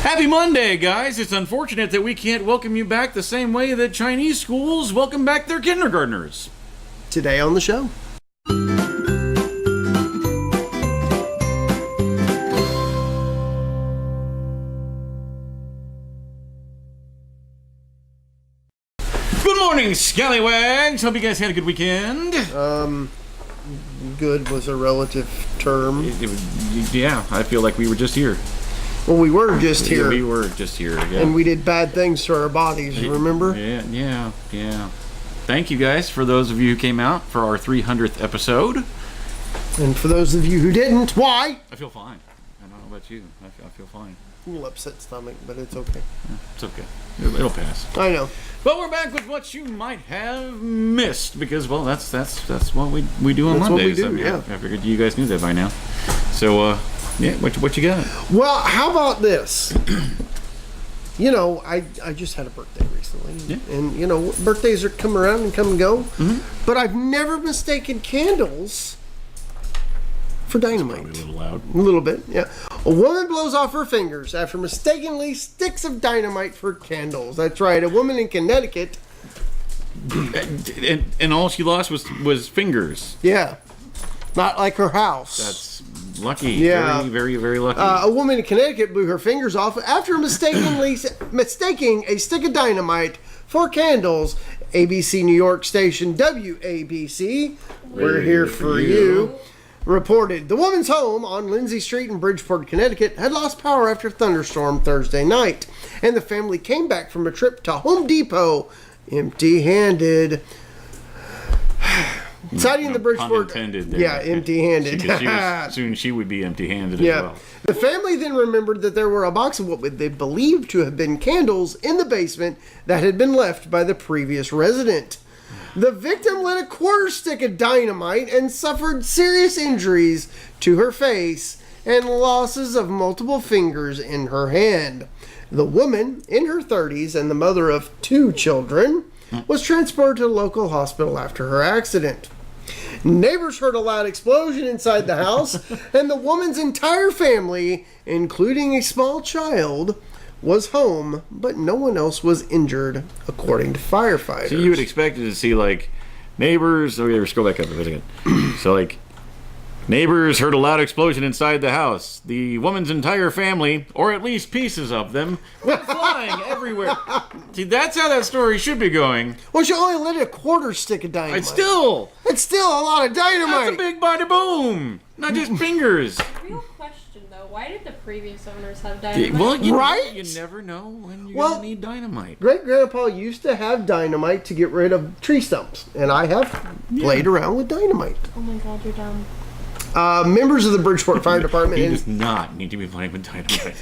Happy Monday, guys. It's unfortunate that we can't welcome you back the same way that Chinese schools welcome back their kindergartners. Today on the show. Good morning, scallywags. Hope you guys had a good weekend. Good was a relative term. Yeah, I feel like we were just here. Well, we were just here. We were just here, yeah. And we did bad things to our bodies, remember? Yeah. Thank you guys for those of you who came out for our 300th episode. And for those of you who didn't, why? I feel fine. I don't know about you. I feel fine. A little upset stomach, but it's okay. It's okay. It'll pass. I know. But we're back with what you might have missed because, well, that's what we do on That's Mondays. what we do, yeah. I figured you guys knew that by now. So, yeah, what you got? Well, how about this? You know, I just had a birthday recently. Yeah. And, you know, birthdays are come around and come and go. Mm-hmm. But I've never mistaken candles for dynamite. Probably a little loud. A little bit, yeah. A woman blows off her fingers after mistakenly sticks of dynamite for candles. That's right. A woman in Connecticut. And all she lost was fingers. Yeah. Not like her house. That's lucky. Yeah. Very, very lucky. A woman in Connecticut blew her fingers off after mistaking a stick of dynamite for candles. ABC New York station WABC, we're here for you, reported the woman's home on Lindsay Street in Bridgeport, Connecticut had lost power after a thunderstorm Thursday night, and the family came back from a trip to Home Depot empty-handed. Citing the Bridgeport, empty-handed. Soon she would be empty-handed as well. The family then remembered that there were a box of what they believed to have been candles in the basement that had been left by the previous resident. The victim lit a quarter stick of dynamite and suffered serious injuries to her face and losses of multiple fingers in her hand. The woman, in her 30s and the mother of 2 children, was transported to a local hospital after her accident. Neighbors heard a loud explosion inside the house, and the woman's entire family, including a small child, was home, but no one else was injured, according to firefighters. So you would expect to see, like, neighbors... Okay, let's go back up a second. So, like, neighbors heard a loud explosion inside the house. The woman's entire family, or at least pieces of them, went flying everywhere. See, that's how that story should be going. Well, she only lit a quarter stick of dynamite. It's still a lot of dynamite. That's a big body boom. Not just fingers. Real question, though. Why did the previous owners have dynamite? Well, you Right? never know when you're going to need dynamite. Great-grandpa used to have dynamite to get rid of tree stumps, and I have played around with dynamite. Oh my god, you're dumb. Members of the Bridgeport Fire Department He does not need to be playing with dynamite.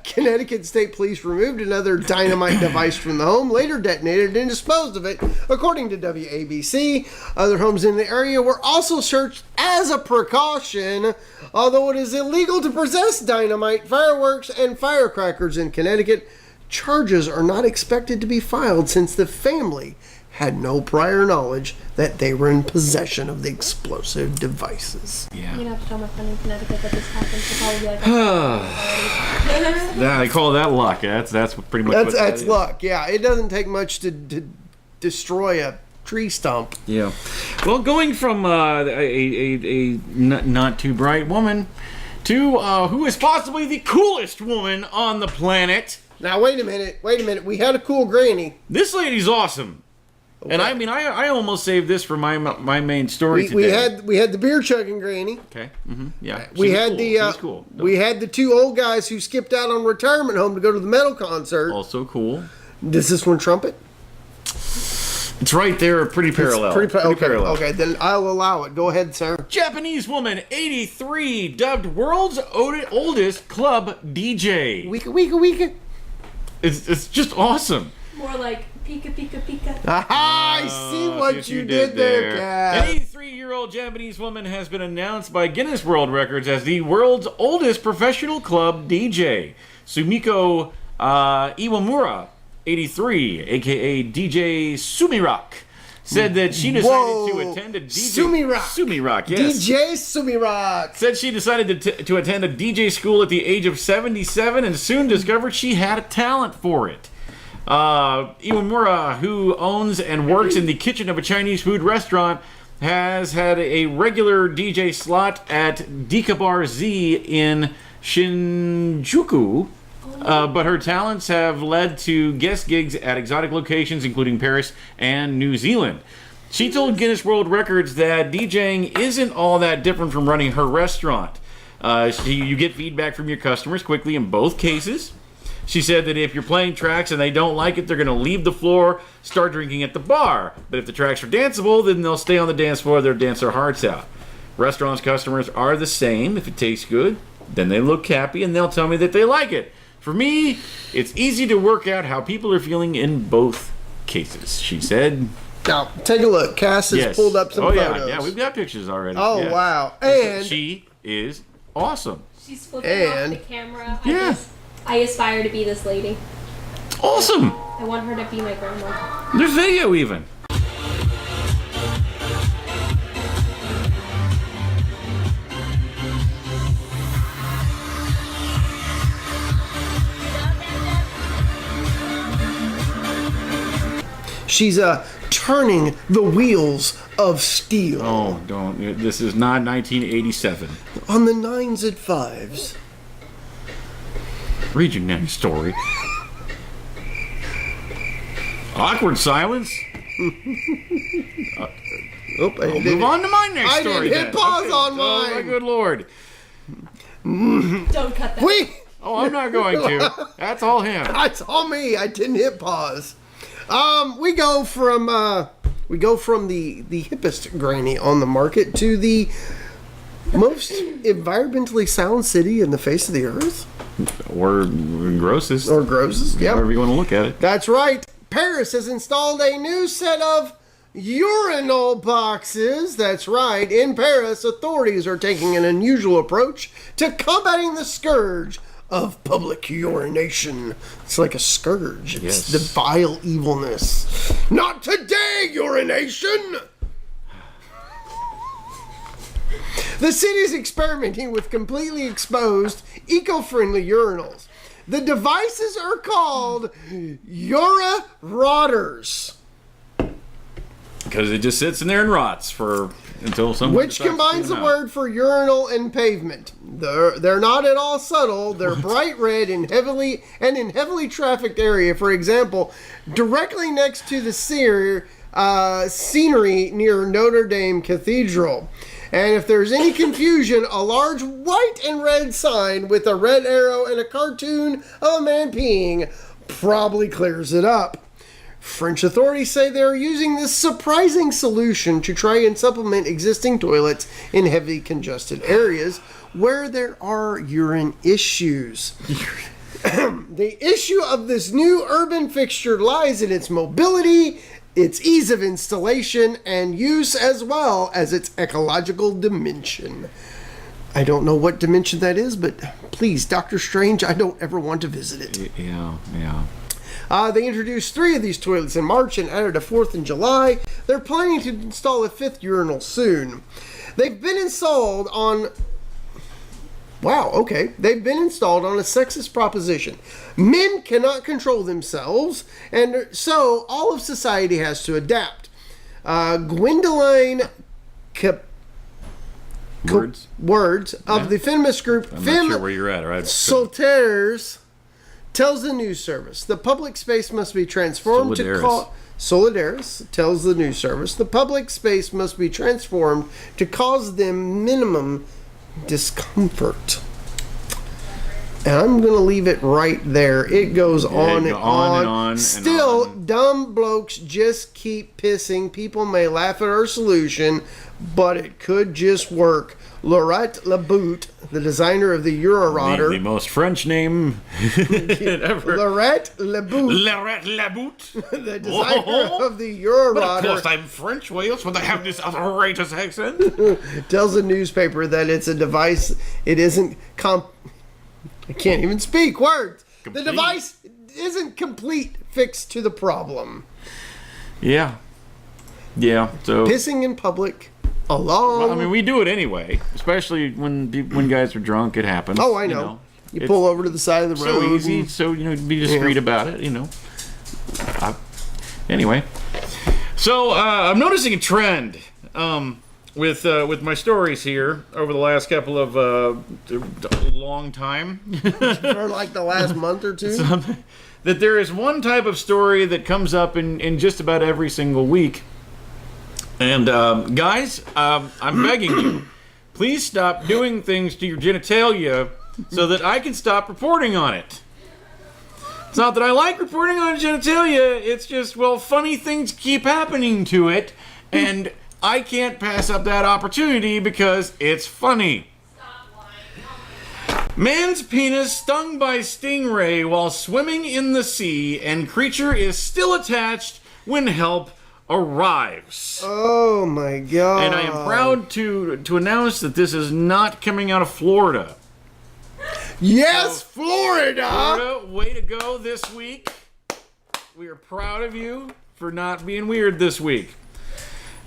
Connecticut State Police removed another dynamite device from the home, later detonated and disposed of it, according to WABC. Other homes in the area were also searched as a precaution, although it is illegal to possess dynamite, fireworks, and firecrackers in Connecticut. Charges are not expected to be filed since the family had no prior knowledge that they were in possession of the explosive devices. You're gonna have to tell my friend in Connecticut that this happened. She'll probably be like, Yeah, I call that luck. That's pretty much That's luck. Yeah, it doesn't take much to destroy a tree stump. Yeah. Well, going from a not too bright woman to who is possibly the coolest woman on the planet. Now wait a minute. We had a cool granny. This lady's awesome. Okay. And I mean, I almost saved this for my main story today. We had the beer chugging granny. Okay. Mm-hmm. Yeah. We had cool. We had the 2 old guys who skipped out on retirement home to go to the metal concert. Also cool. Does this one trumpet? It's right there, pretty parallel. Pretty parallel. Okay, then I'll allow it. Go ahead, sir. Japanese woman, 83, dubbed world's oldest club DJ. Wika. It's just awesome. more like pika pika pika. Aha, I see what you did there, Kat. An 83-year-old Japanese woman has been announced by Guinness World Records as the world's oldest professional club DJ. Sumiko Iwamura, 83, a.k.a. DJ Sumirock, said that she decided to attend a DJ... Sumi Rock, yes. DJ Sumi Rock. Said she decided to attend a DJ school at the age of 77 and soon discovered she had a talent for it. Iwamura, who owns and works in the kitchen of a Chinese food restaurant, has had a regular DJ slot at Dika Bar Z in Shinjuku, but her talents have led to guest gigs at exotic locations including Paris and New Zealand. She told Guinness World Records that DJing isn't all that different from running her restaurant. You get feedback from your customers quickly in both cases. She said that if you're playing tracks and they don't like it, they're going to leave the floor, start drinking at the bar. But if the tracks are danceable, then they'll stay on the dance floor, they'll dance their hearts out. Restaurants' customers are the same. If it tastes good, then they look happy and they'll tell me that they like it. For me, it's easy to work out how people are feeling in both cases, she said. Now, take a look. Cass has pulled up some photos. Yeah, we've got pictures already. Oh, yeah. wow. And she is awesome. She's flipping off the camera. Yeah. I aspire to be this lady. Awesome. I want her to be my grandma. There's video even. she's turning the wheels of steel. Oh, don't. This is not 1987. On the 9s and 5s. Read your next story. Awkward silence. Move on to my next story. I didn't hit pause on mine. Oh, my good Lord. Don't cut that. Oh, I'm not going to. That's all him. That's all me. I didn't hit pause. We go from the hippest granny on the market to the most environmentally sound city in the face of the earth. Or grossest. Or grossest, yeah. However you want to look at it. That's right. Paris has installed a new set of urinal boxes. That's right. In Paris, authorities are taking an unusual approach to combating the scourge of public urination. It's like a scourge. It's the vile evilness. Not today, urination! The city's experimenting with completely exposed, eco-friendly urinals. The devices are called Ura rotters. Because it just sits in there and rots until someone Which combines the word for urinal and pavement. They're not at all subtle. They're bright red and in heavily trafficked area. For example, directly next to the scenery near Notre Dame Cathedral. And if there's any confusion, a large white and red sign with a red arrow and a cartoon of a man peeing probably clears it up. French authorities say they're using this surprising solution to try and supplement existing toilets in heavily congested areas where there are urine issues. The issue of this new urban fixture lies in its mobility, its ease of installation and use, as well as its ecological dimension. I don't know what dimension that is, but please, Dr. Strange, I don't ever want to visit it. Yeah. They introduced 3 of these toilets in March and added a 4th in July. They're planning to install a 5th urinal soon. They've been installed on... Wow, okay. They've been installed on a sexist proposition. Men cannot control themselves, and so all of society has to adapt. Gwendoline Words of the feminist group I'm not sure where you're at, right? Solitaires tells the news service the public space must be transformed Solidaris tells the news service the public space must be transformed to cause them minimum discomfort. And I'm going to leave it right there. It goes on and on. Still, dumb blokes just keep pissing. People may laugh at our solution, but it could just work. Laurette Laboute, the designer of the Eurorotter. The most French name ever. Laurette Laboute. Laurette Laboute. The designer of the Eurorotter. But of course I'm French, Wales, when they have this outrageous accent. Tells the newspaper that it's a device. It isn't I can't even speak words. Complete. The device isn't complete fix to the problem. Yeah. Yeah. So Pissing in public. Along. I mean, we do it anyway, especially when guys are drunk. It happens. Oh, I know. You pull over to the side of the road. So easy. So be discreet about it. Anyway, so I'm noticing a trend with my stories here over the last couple of long time. For like the last month or two. That there is one type of story that comes up in just about every single week. And guys, I'm begging you, please stop doing things to your genitalia so that I can stop reporting on it. It's not that I like reporting on genitalia, it's just, well, funny things keep happening to it, and I can't pass up that opportunity because it's funny. Man's penis stung by stingray while swimming in the sea, and creature is still attached when help arrives. Oh my god. And I am proud to announce that this is not coming out of Florida. Yes, Florida! Florida, way to go this week. We are proud of you for not being weird this week.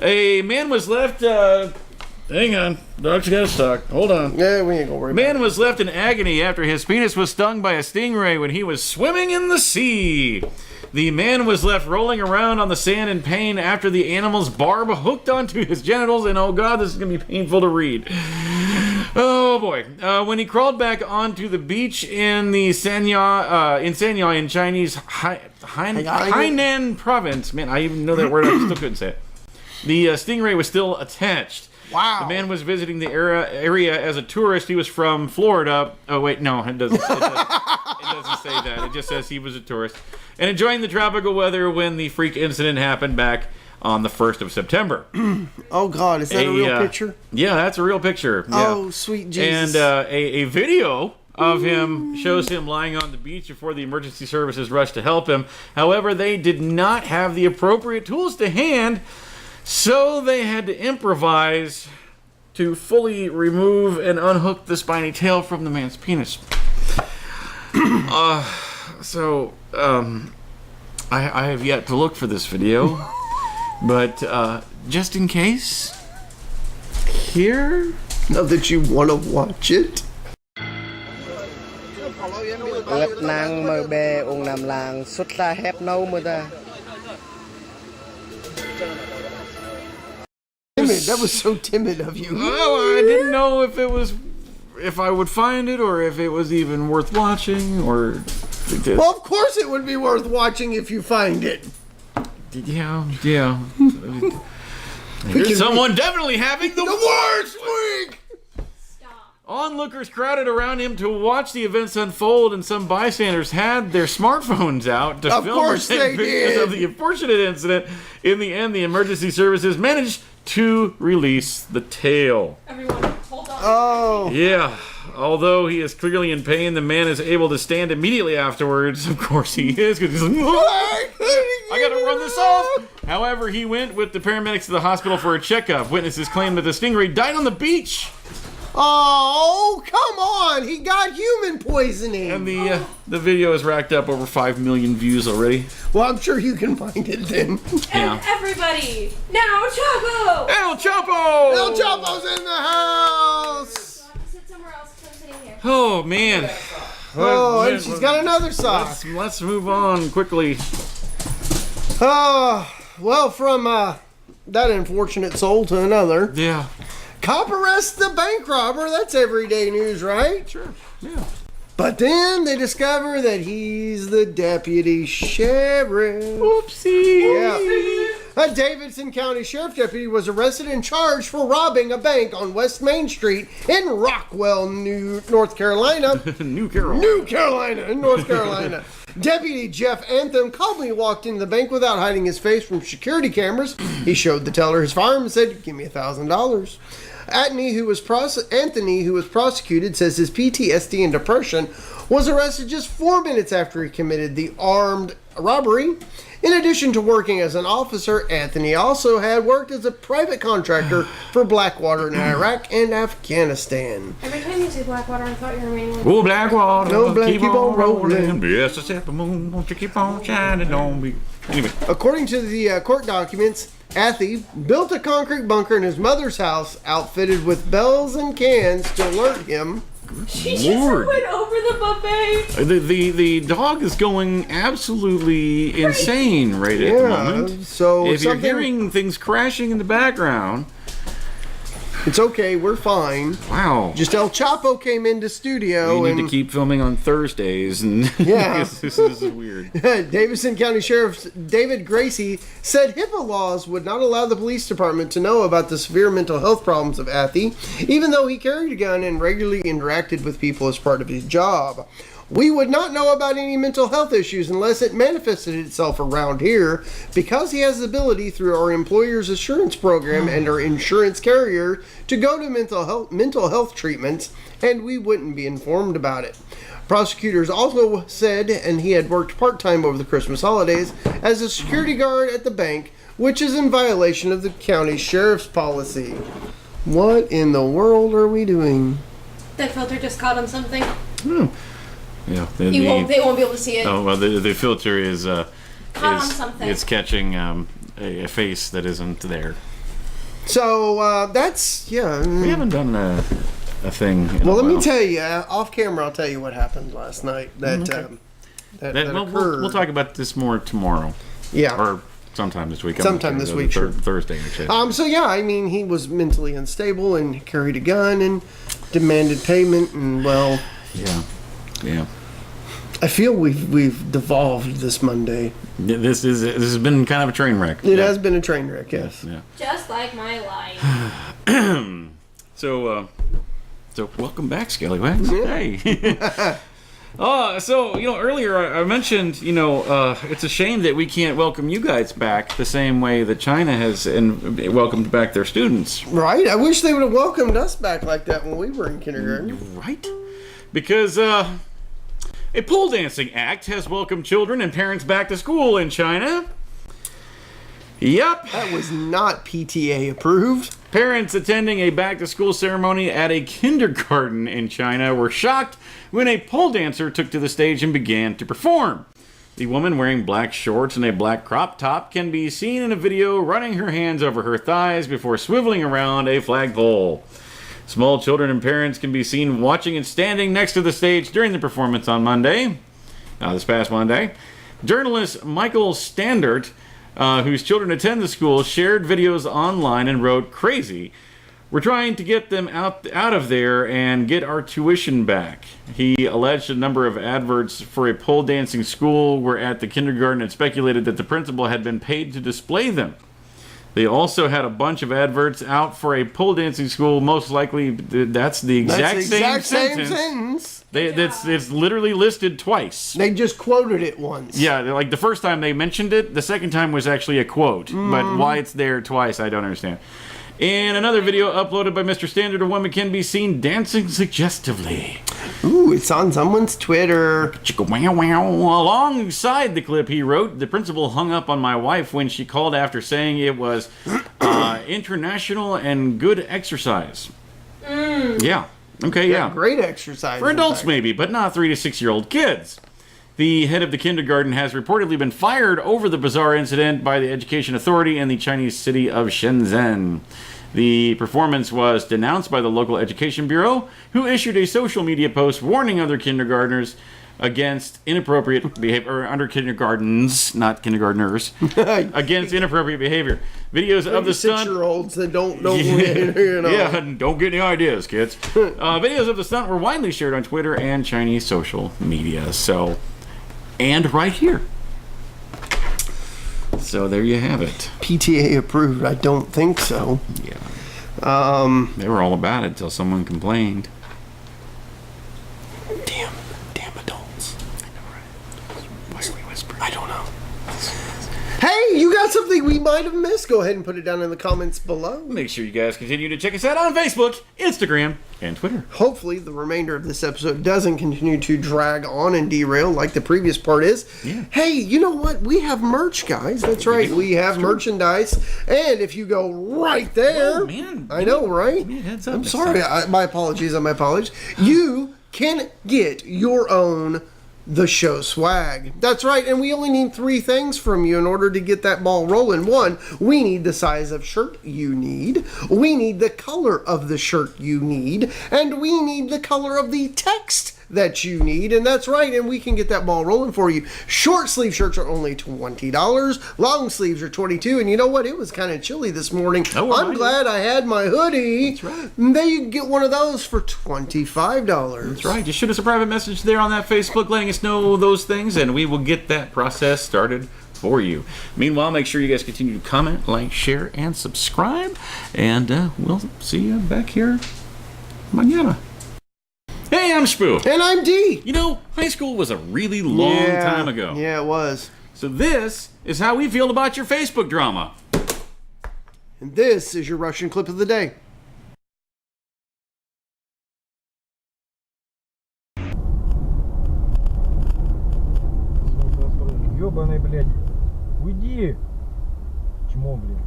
A man was left, hang on, dog's got stuck. Hold on. Yeah, we ain't gonna worry about it. Man was left in agony after his penis was stung by a stingray when he was swimming in the sea. The man was left rolling around on the sand in pain after the animal's barb hooked onto his genitals, and oh god, this is going to be painful to read. Oh boy. When he crawled back onto the beach in the Sanya in Chinese Hainan province, man, I even know that word, I still couldn't say it. The stingray was still attached. Wow. The man was visiting the area as a tourist. He was from Florida. Oh, wait, no, it doesn't say that. It just says he was a tourist. And enjoying the tropical weather when the freak incident happened back on the 1st of September. Oh, God, is that a real picture? Yeah, that's a real picture. Yeah. Oh, sweet Jesus. And a video of him shows him lying on the beach before the emergency services rushed to help him. However, they did not have the appropriate tools to hand, so they had to improvise to fully remove and unhook the spiny tail from the man's penis. I have yet to look for this video, but just in case, here. Now that you want to watch it. Lấp nang mờ bè ung nam lang xuất ra hép nâu mơ ta. Timid. That was so timid of you. Oh, I didn't know if I would find it or if it was even worth watching or. Well, of course it would be worth watching if you find it. Yeah. There's someone definitely having the worst week. Onlookers crowded around him to watch the events unfold, and some bystanders had their smartphones out to Of film or course take they pictures did. of the unfortunate incident. In the end, the emergency services managed to release the tail. Everyone, hold on. Oh. Yeah, although he is clearly in pain, the man is able to stand immediately afterwards. Of course he is, because he's like, I gotta run this off. However, he went with the paramedics to the hospital for a checkup. Witnesses claim that the stingray died on the beach. Oh, come on! He got human poisoning. And the video has racked up over 5 million views already. Well, I'm sure you can find it then. Yeah. Everybody, now Chapo! El Chapo! El Chapo's in the house! Sit somewhere else, 'cause I'm sitting here. Oh, man. Oh, and she's got another sock. Let's move on quickly. Well, from that unfortunate soul to another. Yeah. Cop arrests the bank robber. That's everyday news, right? Sure. Yeah. But then they discover that he's the deputy sheriff. Oopsie. Yeah. A Davidson County Sheriff deputy was arrested and charged for robbing a bank on West Main Street in Rockwell, North Carolina. New Carolina. New Carolina, in North Carolina. Deputy Jeff Anthem calmly walked into the bank without hiding his face from security cameras. He showed the teller his firearm and said, "Give me $1,000." Anthony, who was prosecuted, says his PTSD and depression, was arrested just 4 minutes after he committed the armed robbery. In addition to working as an officer, Anthony also had worked as a private contractor for Blackwater in Iraq and Afghanistan. Every time you say Blackwater, I thought you were meaning like... Oh, Blackwater. No, keep on rolling. Yes, I said the moon. Won't you keep on shining on me? Anyway. According to the court documents, Athy built a concrete bunker in his mother's house, outfitted with bells and cans to alert him. She just Lord. went over the buffet. The dog is going absolutely insane right at the moment. So if you're hearing things crashing in the background, it's okay, we're fine. wow. Just El Chapo came into studio We need and to keep filming on Thursdays, and Yeah. this is weird. Davidson County Sheriff David Gracie said HIPAA laws would not allow the police department to know about the severe mental health problems of Athy, even though he carried a gun and regularly interacted with people as part of his job. We would not know about any mental health issues unless it manifested itself around here, because he has the ability through our employer's assurance program and our insurance carrier to go to mental health treatments, and we wouldn't be informed about it. Prosecutors also said, and he had worked part-time over the Christmas holidays as a security guard at the bank, which is in violation of the county sheriff's policy. What in the world are we doing? That filter just caught on something. Yeah, They won't be able to see it. Oh well, the filter is Caught on something. it's catching a face that isn't there. So that's We haven't done a thing. In Well, a let me while. tell you, off camera, I'll tell you what happened last night. That Well, occurred. we'll talk about this more tomorrow, Yeah. or sometime this week. Sometime this week, sure. Thursday, actually. So yeah, I mean, he was mentally unstable and carried a gun and demanded payment, and well, Yeah. I feel we've devolved this Monday. This has been kind of a train wreck. It has been a train wreck, yes. Yeah. Just like my life. So welcome back, Scallywags. Yeah. Hey. So earlier I mentioned it's a shame that we can't welcome you guys back the same way that China has and welcomed back their students. Right? I wish they would have welcomed us back like that when we were in kindergarten. Right? Because a pole dancing act has welcomed children and parents back to school in China. Yep. That was not PTA approved. Parents attending a back-to-school ceremony at a kindergarten in China were shocked when a pole dancer took to the stage and began to perform. The woman wearing black shorts and a black crop top can be seen in a video running her hands over her thighs before swiveling around a flagpole. Small children and parents can be seen watching and standing next to the stage during the performance on Monday. This past Monday. Journalist Michael Standard, whose children attend the school, shared videos online and wrote, "Crazy. We're trying to get them out of there and get our tuition back." He alleged a number of adverts for a pole dancing school were at the kindergarten and speculated that the principal had been paid to display them. They also had a bunch of adverts out for a pole dancing school. Most likely, that's the exact same sentence. It's literally listed twice. They just quoted it once. Yeah, like the first time they mentioned it, the second time was actually a quote. But why it's there twice, I don't understand. In another video uploaded by Mr. Standard, a woman can be seen dancing suggestively. Ooh, it's on someone's Twitter. Chicka wow wow. Alongside the clip, he wrote, "The principal hung up on my wife when she called after saying it was international and good exercise." Yeah. Okay, yeah. Great exercise. For in adults, fact. maybe, but not 3 to 6-year-old kids. The head of the kindergarten has reportedly been fired over the bizarre incident by the education authority in the Chinese city of Shenzhen. The performance was denounced by the local education bureau, who issued a social media post warning other kindergartners against inappropriate behavior, or under kindergartens, not kindergartners, against inappropriate behavior. Videos of the stunt. 6-year-olds that don't know. You know. Yeah, and don't get any ideas, kids. Videos of the stunt were widely shared on Twitter and Chinese social media. So, and right here. So there you have it. PTA approved? I don't think so. Yeah. They were all about it until someone complained. Damn adults. I know, right? Why are we whispering? I don't know. Hey, you got something we might have missed? Go ahead and put it down in the comments below. Make sure you guys continue to check us out on Facebook, Instagram, and Twitter. Hopefully, the remainder of this episode doesn't continue to drag on and derail like the previous part is. Yeah. Hey, you know what? We have merch, guys. That's right. We have merchandise. And if you go right there, Oh, man. I know, right? Give me a heads up I'm next sorry. time. My apologies on my apologies. You can get your own the show swag. That's right, and we only need 3 things from you in order to get that ball rolling. 1, we need the size of shirt you need. We need the color of the shirt you need. And we need the color of the text that you need. And that's right, and we can get that ball rolling for you. Short sleeve shirts are only $20. Long sleeves are $22. And you know what? It was kind of chilly this morning. Oh, I'm glad I had my hoodie. That's right. And then you can get one of those for $25. That's right. Just shoot us a private message there on that Facebook letting us know those things, and we will get that process started for you. Meanwhile, make sure you guys continue to comment, like, share, and subscribe. And we'll see you back here mañana. Hey, I'm Spoo. And I'm D. You know, high school was a really long time ago. Yeah, it was. So this is how we feel about your Facebook drama. And this is your Russian clip of the day. Ёбаный, блядь. Уйди. Чмо, блядь.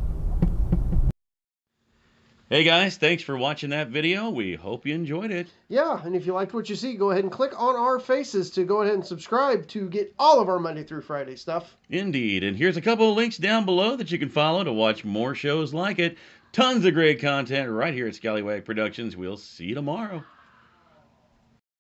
Hey guys, thanks for watching that video. We hope you enjoyed it. Yeah, and if you liked what you see, go ahead and click on our faces to go ahead and subscribe to get all of our Monday through Friday stuff. Indeed, and here's a couple of links down below that you can follow to watch more shows like it. Tons of great content right here at Scallywag Productions. We'll see you tomorrow.